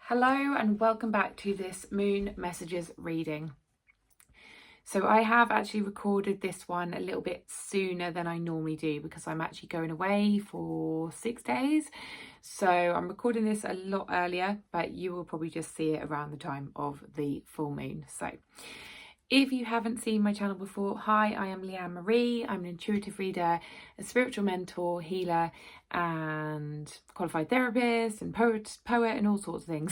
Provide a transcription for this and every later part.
Hello and welcome back to this Moon Messages reading. So I have actually recorded this one a little bit sooner than I normally do because I'm actually going away for 6 days. So I'm recording this a lot earlier, but you will probably just see it around the time of the full moon. So if you haven't seen my channel before, hi, I am Leanne Marie. I'm an intuitive reader, a spiritual mentor, healer, and qualified therapist and poet and all sorts of things.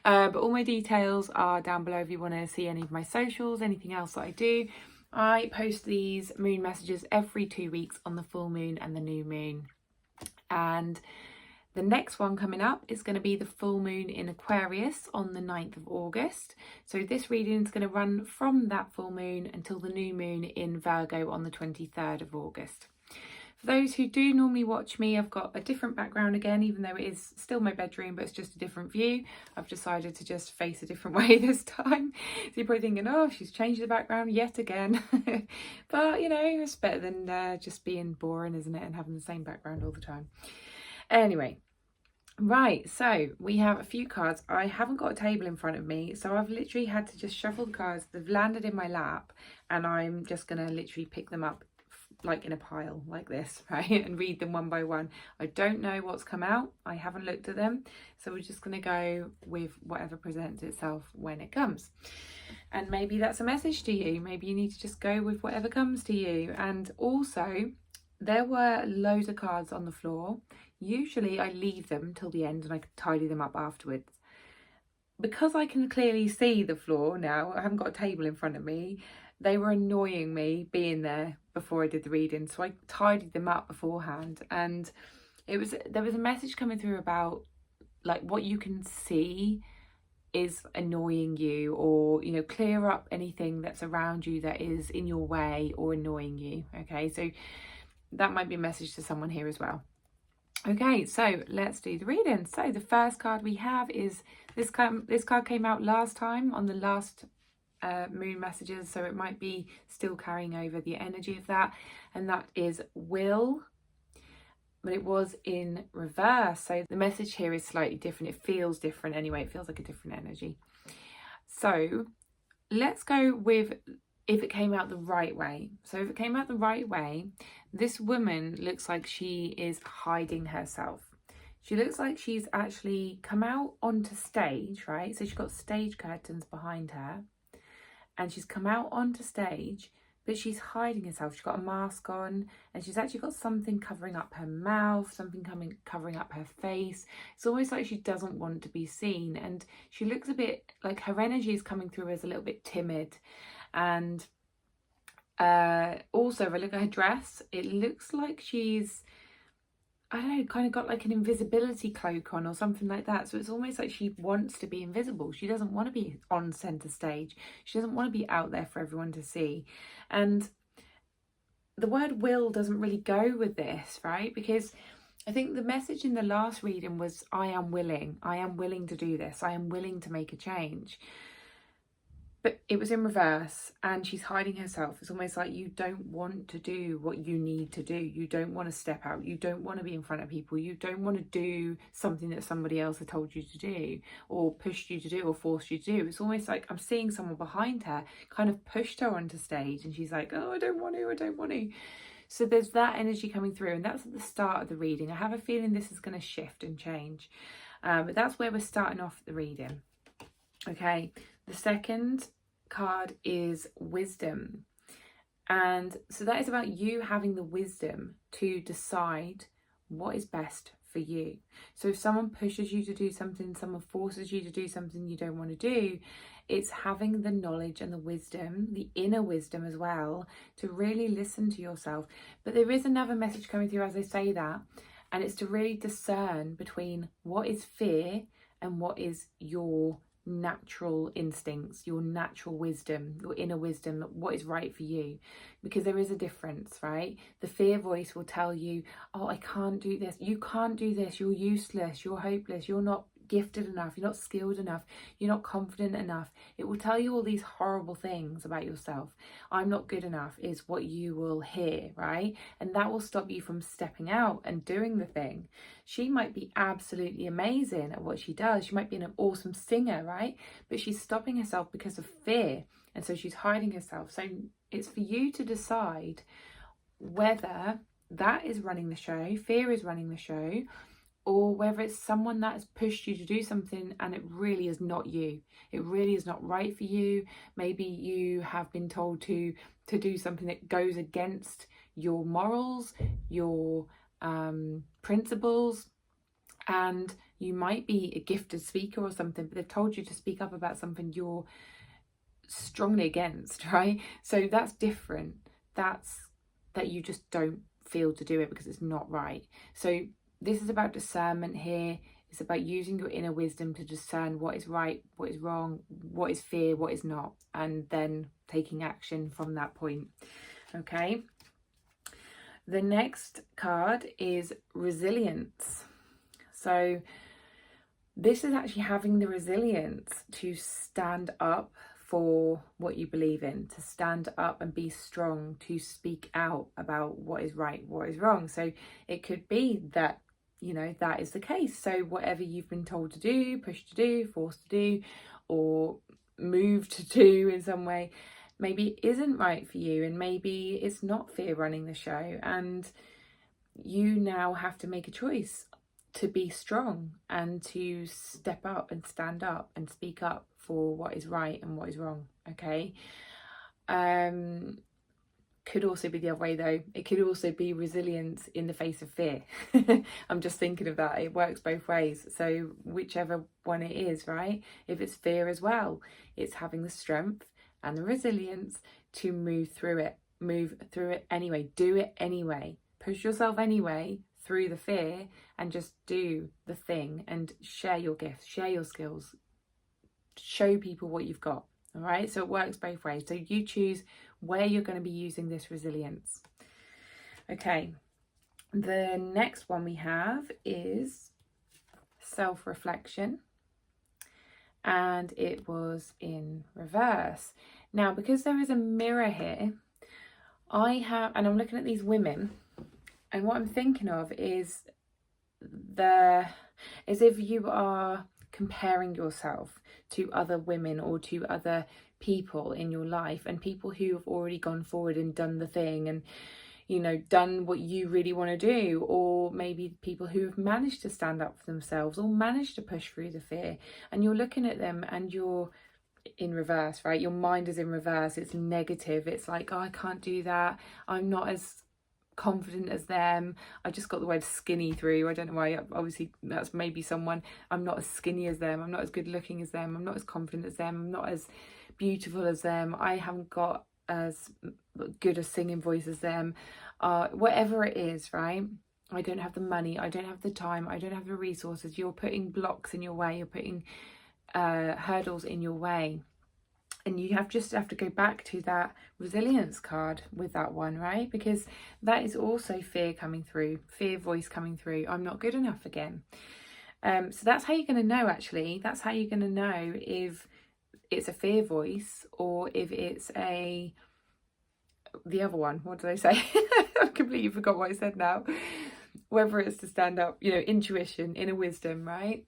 But all my details are down below if you want to see any of my socials, anything else that I do. I post these moon messages every 2 weeks on the full moon and the new moon. And the next one coming up is going to be the full moon in Aquarius on the 9th of August. So this reading is going to run from that full moon until the new moon in Virgo on the 23rd of August. For those who do normally watch me, I've got a different background again, even though it is still my bedroom, but it's just a different view. I've decided to just face a different way this time. So you're probably thinking, oh, she's changed the background yet again. But, you know, it's better than just being boring, isn't it? And having the same background all the time. Anyway, right, so we have a few cards. I haven't got a table in front of me, so I've literally had to just shuffle the cards. They've landed in my lap, and I'm just going to literally pick them up like in a pile like this, right, and read them one by one. I don't know what's come out. I haven't looked at them, so we're just going to go with whatever presents itself when it comes. And maybe that's a message to you. Maybe you need to just go with whatever comes to you. And also, there were loads of cards on the floor. Usually I leave them till the end and I can tidy them up afterwards. Because I can clearly see the floor now, I haven't got a table in front of me, they were annoying me being there before I did the reading. So I tidied them up beforehand, and there was a message coming through about like what you can see is annoying you, or, you know, clear up anything that's around you that is in your way or annoying you. Okay, so that might be a message to someone here as well. Okay, so let's do the reading. So the first card we have is this card came out last time on the last moon messages, so it might be still carrying over the energy of that, and that is Will, but it was in reverse. So the message here is slightly different. It feels different anyway. It feels like a different energy. So let's go with if it came out the right way. So if it came out the right way, this woman looks like she is hiding herself. She looks like she's actually come out onto stage, right? So she's got stage curtains behind her, and she's come out onto stage, but she's hiding herself. She's got a mask on, and she's actually got something covering up her mouth, something covering up her face. It's almost like she doesn't want to be seen, and she looks a bit like her energy is coming through as a little bit timid. And also, if I look at her dress, it looks like she's, I don't know, kind of got like an invisibility cloak on or something like that. So it's almost like she wants to be invisible. She doesn't want to be on centre stage. She doesn't want to be out there for everyone to see. And the word will doesn't really go with this, right? Because I think the message in the last reading was, I am willing to do this. I am willing to make a change. But it was in reverse, and she's hiding herself. It's almost like you don't want to do what you need to do. You don't want to step out. You don't want to be in front of people. You don't want to do something that somebody else has told you to do, or pushed you to do, or forced you to do. It's almost like I'm seeing someone behind her kind of pushed her onto stage, and she's like, oh, I don't want to. So there's that energy coming through, and that's at the start of the reading. I have a feeling this is going to shift and change. But that's where we're starting off the reading. Okay, the second card is wisdom, and so that is about you having the wisdom to decide what is best for you. So if someone pushes you to do something, someone forces you to do something you don't want to do, it's having the knowledge and the wisdom, the inner wisdom as well, to really listen to yourself. But there is another message coming through as I say that, and it's to really discern between what is fear and what is your natural instincts, your natural wisdom, your inner wisdom, what is right for you. Because there is a difference, right? The fear voice will tell you, oh, I can't do this, you can't do this, you're useless, you're hopeless, you're not gifted enough, you're not skilled enough, you're not confident enough. It will tell you all these horrible things about yourself. I'm not good enough is what you will hear, right? And that will stop you from stepping out and doing the thing. She might be absolutely amazing at what she does. She might be an awesome singer, right? But she's stopping herself because of fear. And so she's hiding herself. So it's for you to decide whether that is running the show, fear is running the show, or whether it's someone that has pushed you to do something and it really is not you. It really is not right for you. Maybe you have been told to do something that goes against your morals, your principles, and you might be a gifted speaker or something, but they've told you to speak up about something you're strongly against, right? So that's different. That's that you just don't feel to do it because it's not right. So this is about discernment here. It's about using your inner wisdom to discern what is right, what is wrong, what is fear, what is not, and then taking action from that point. Okay. The next card is resilience. So this is actually having the resilience to stand up for what you believe in, to stand up and be strong, to speak out about what is right, what is wrong. So it could be that, you know, that is the case. So whatever you've been told to do, pushed to do, forced to do, or moved to do in some way, maybe isn't right for you, and maybe it's not fear running the show, and you now have to make a choice to be strong and to step up and stand up and speak up for what is right and what is wrong. Okay. Could also be the other way though. It could also be resilience in the face of fear. I'm just thinking of that. It works both ways. So whichever one it is, right? If it's fear as well, it's having the strength and the resilience to move through it anyway, do it anyway, push yourself anyway through the fear, and just do the thing and share your gifts, share your skills, show people what you've got. All right, so it works both ways. So you choose where you're going to be using this resilience. Okay, the next one we have is self-reflection, and it was in reverse. Now, because there is a mirror here, I'm looking at these women, and what I'm thinking of is as if you are comparing yourself to other women or to other people in your life, and people who have already gone forward and done the thing and, you know, done what you really want to do, or maybe people who have managed to stand up for themselves or managed to push through the fear, and you're looking at them and you're in reverse, right? Your mind is in reverse. It's negative. It's like, oh, I can't do that. I'm not as confident as them. I just got the word skinny through. I don't know why. Obviously that's maybe someone. I'm not as skinny as them. I'm not as good looking as them. I'm not as confident as them. I'm not as beautiful as them. I haven't got as good a singing voice as them. Whatever it is, right? I don't have the money. I don't have the time. I don't have the resources. You're putting blocks in your way. You're putting hurdles in your way. And you have to go back to that resilience card with that one, right? Because that is also fear coming through, fear voice coming through. I'm not good enough again. So that's how you're going to know, actually. That's how you're going to know if it's a fear voice or if it's the other one. What did I say? I've completely forgot what I said now. Whether it's to stand up, you know, intuition, inner wisdom, right?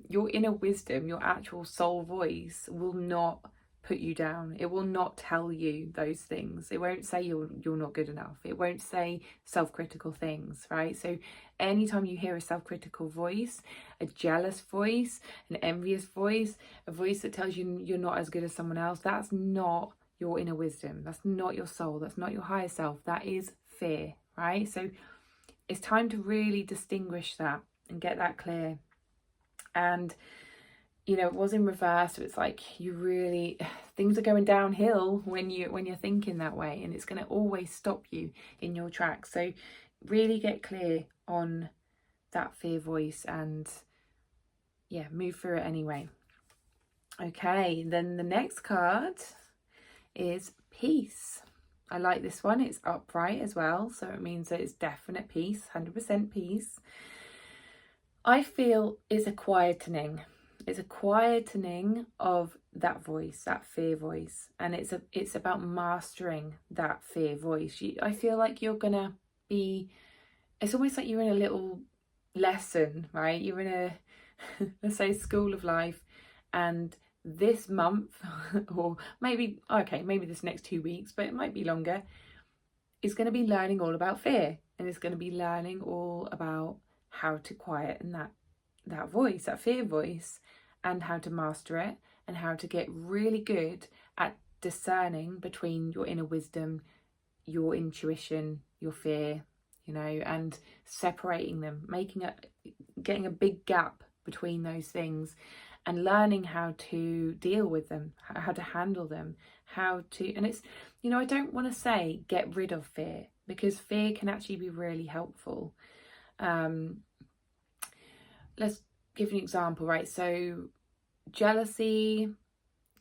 Your inner wisdom, your actual soul voice will not put you down. It will not tell you those things. It won't say you're not good enough. It won't say self-critical things, right? So anytime you hear a self-critical voice, a jealous voice, an envious voice, a voice that tells you you're not as good as someone else, that's not your inner wisdom. That's not your soul. That's not your higher self. That is fear, right? So it's time to really distinguish that and get that clear. And, you know, it was in reverse. So it's like things are going downhill when you're thinking that way, and it's going to always stop you in your tracks. So really get clear on that fear voice and, yeah, move through it anyway. Okay, then the next card is peace. I like this one. It's upright as well. So it means that it's definite peace, 100% peace. I feel it's a quietening. It's a quietening of that voice, that fear voice, and it's about mastering that fear voice. I feel like you're gonna be. It's almost like you're in a little lesson, right? You're in a let's say school of life, and this month, or maybe this next 2 weeks, but it might be longer, is going to be learning all about fear, and it's going to be learning all about how to quieten that voice, that fear voice, and how to master it, and how to get really good at discerning between your inner wisdom, your intuition, your fear, and separating them, getting a big gap between those things, and learning how to deal with them, how to handle them, and it's, I don't want to say get rid of fear, because fear can actually be really helpful. Let's give an example, right? So jealousy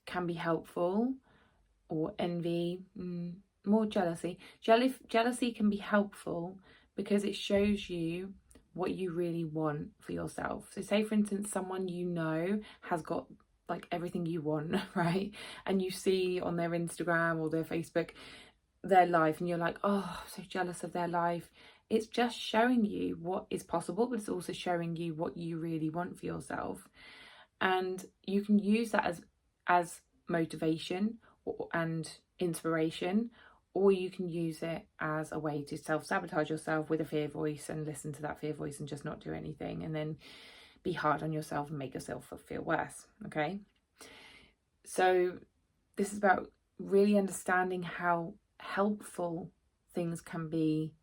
can be helpful, or envy, more jealousy. Jealousy can be helpful because it shows you what you really want for yourself. So say, for instance, someone has got like everything you want, right? And you see on their Instagram or their Facebook their life, and you're like, oh, I'm so jealous of their life. It's just showing you what is possible, but it's also showing you what you really want for yourself. And you can use that as motivation and inspiration, or you can use it as a way to self-sabotage yourself with a fear voice and listen to that fear voice and just not do anything, and then be hard on yourself and make yourself feel worse. Okay, so this is about really understanding how helpful things can be,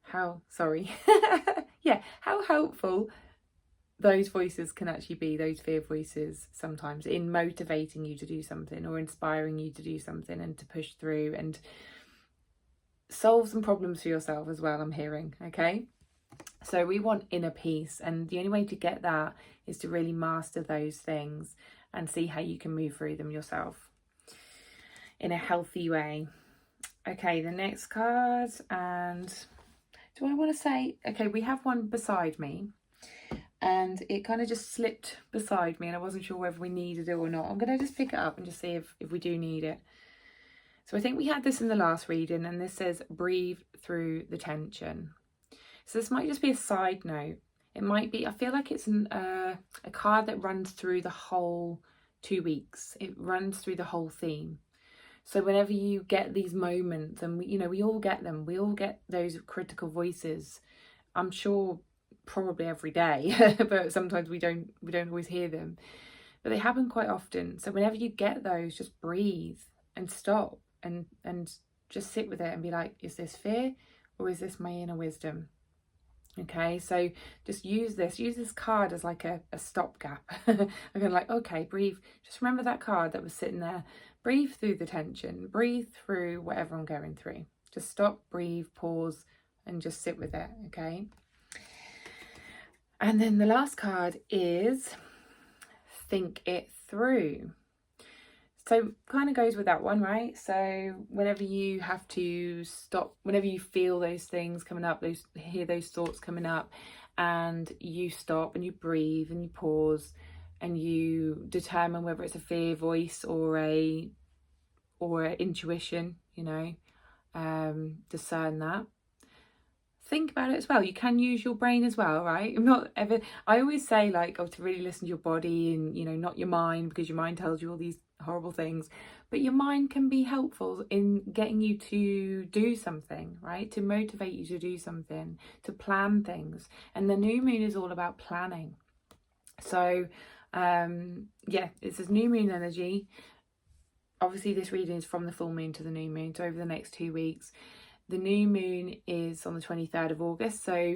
how helpful those voices can actually be, those fear voices, sometimes in motivating you to do something or inspiring you to do something and to push through and solve some problems for yourself as well, I'm hearing. Okay, so we want inner peace, and the only way to get that is to really master those things and see how you can move through them yourself in a healthy way. Okay, the next card, and do I want to say, okay, we have one beside me, and it kind of just slipped beside me, and I wasn't sure whether we needed it or not. I'm going to just pick it up and just see if we do need it. So I think we had this in the last reading, and this says, breathe through the tension. So this might just be a side note. It might be, I feel like it's a card that runs through the whole 2 weeks. It runs through the whole theme. So whenever you get these moments, and we all get them, we all get those critical voices, I'm sure probably every day, but sometimes we don't always hear them, but they happen quite often. So whenever you get those, just breathe and stop and just sit with it and be like, is this fear or is this my inner wisdom? Okay, so just use this card as like a stopgap. I'm going like, okay, breathe, just remember that card that was sitting there. Breathe through the tension, breathe through whatever I'm going through. Just stop, breathe, pause, and just sit with it. Okay, and then the last card is think it through. So kind of goes with that one, right? So whenever you have to stop, whenever you feel those things coming up, hear those thoughts coming up, and you stop and you breathe and you pause and you determine whether it's a fear voice or a intuition, discern that. Think about it as well. You can use your brain as well, right? I always say like, to really listen to your body and, not your mind, because your mind tells you all these horrible things, but your mind can be helpful in getting you to do something, right? To motivate you to do something, to plan things. And the new moon is all about planning. So, it's this new moon energy. Obviously, this reading is from the full moon to the new moon, so over the next 2 weeks. The new moon is on the 23rd of August, so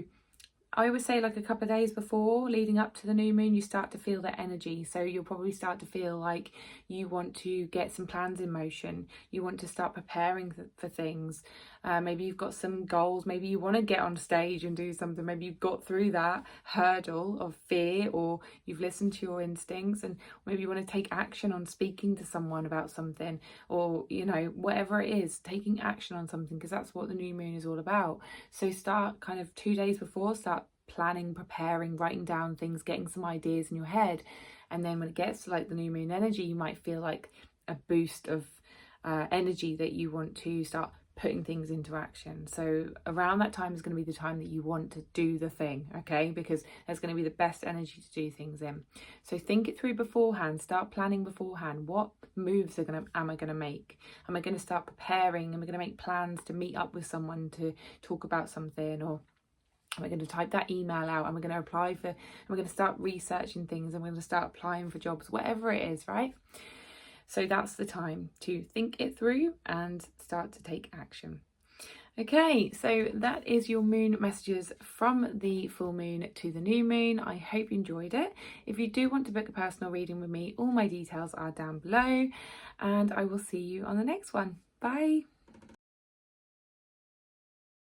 I always say like a couple of days before, leading up to the new moon, you start to feel that energy. So you'll probably start to feel like you want to get some plans in motion. You want to start preparing for things. Maybe you've got some goals. Maybe you want to get on stage and do something. Maybe you've got through that hurdle of fear, or you've listened to your instincts, and maybe you want to take action on speaking to someone about something, or, whatever it is, taking action on something, because that's what the new moon is all about. So start kind of 2 days before, start planning, preparing, writing down things, getting some ideas in your head. And then when it gets to like the new moon energy, you might feel like a boost of energy that you want to start putting things into action. So around that time is going to be the time that you want to do the thing, okay? Because there's going to be the best energy to do things in. So think it through beforehand, start planning beforehand. What moves am I going to make? Am I going to start preparing? Am I going to make plans to meet up with someone to talk about something? Or am I going to type that email out? Am I going to apply for, am I going to start researching things? Am I going to start applying for jobs? Whatever it is, right? So that's the time to think it through and start to take action. Okay, so that is your moon messages from the full moon to the new moon. I hope you enjoyed it. If you do want to book a personal reading with me, all my details are down below, and I will see you on the next one. Bye.